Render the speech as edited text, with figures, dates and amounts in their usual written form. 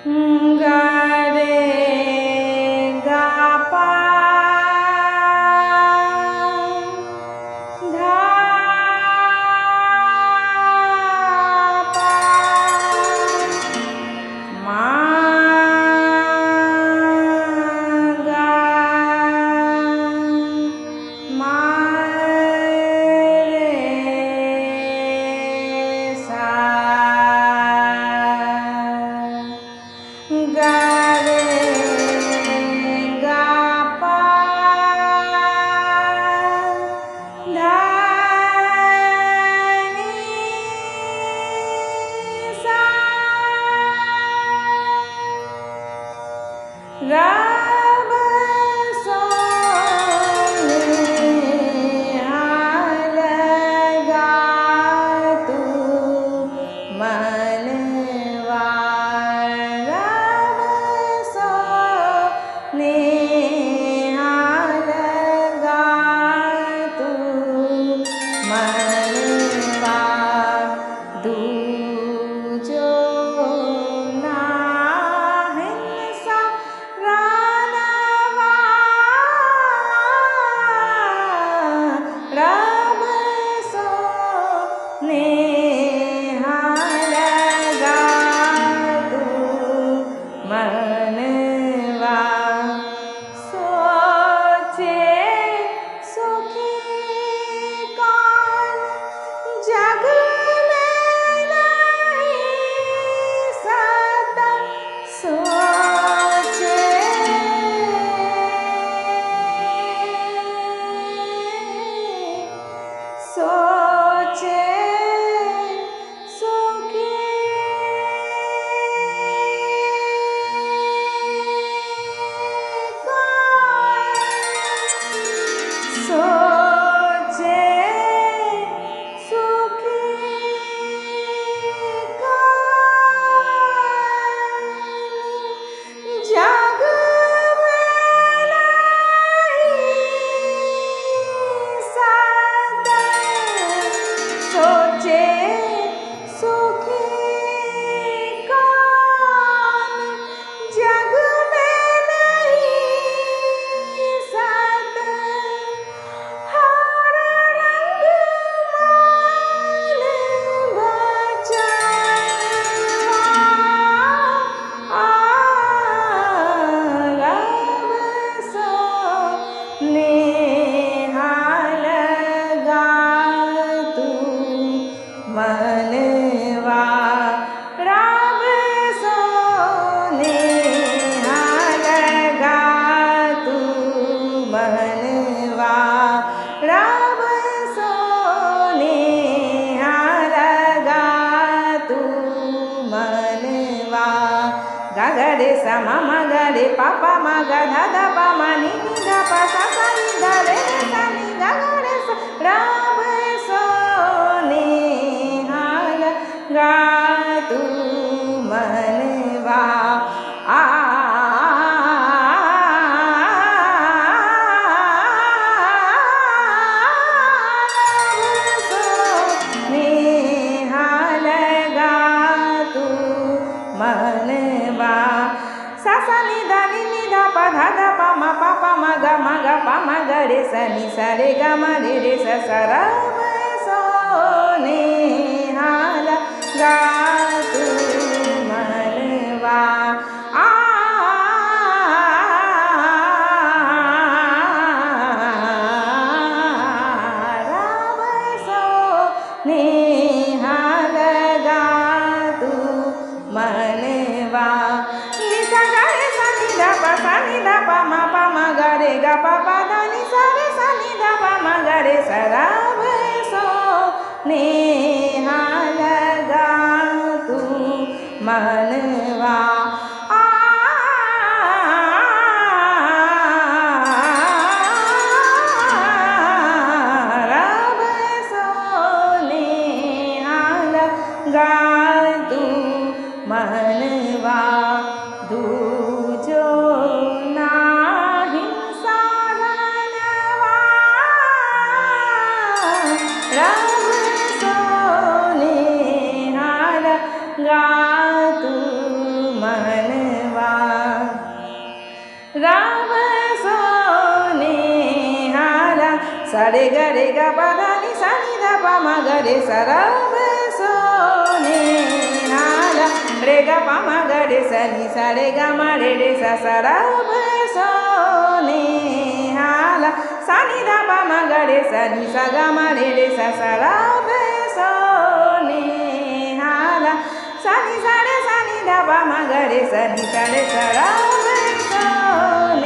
गा रे गा पा धा पा मा गा मा रे सा गा रे गा पा धा नी सा रब सोनिहाल गा तू मनवा रब सोनिहाल गा तू मनवा दूजो ना हिंसा रानवा रब सोनिहाल गा तू मनवा सोचे सुखी कौन जग में नहीं सता सोचे सोचे सुखी सोचे सुखी जग में नहीं सता सोचे सुखी कौन जग में नहीं सता हर रंग मान बचावा रब सोनिहाल गा तू मनवा रब सोनिहाल गा तू मनवा रब सोनिहाल गा तू मनवा गा गा रे सा मा गा रे पा मा गा धा धा पा मा नी धा पा सा नी धा रे सा नी गा रे सा रब सोनिहाल गा तू मनवा सोनिहाल गा तू मनवा सा नी धा पा धा पा मा गा पा मा गा रे सा नी सा रे गा मा रे सा सा रब सोनिहाल गा तू मनवा रब सोनिहाल गा तू मनवा नी सा गा रे सा नी धा पा मा गा रे गा पा धा नी सा रे सा नी धा पा मा गा रे सा रब सोनिहाल गा तू मनवा रब सोनिहाल गा तू मनवा दूजो ना हिंसा रानवा रब सोनिहाल गा तू मनवा राम सोने हाला सारे गरे गा पदानी सानी दा पा मा गरे सा राम सोने हाला रे गा पा मा गरे सनी सारे गा मा रे सा राम सोने हाला सानी दा पा मा गरे सनी सा गा मा रे सा राम सोने हाला सानी सारे सानी दा पा मा गरे सनी सारे सा राम सोने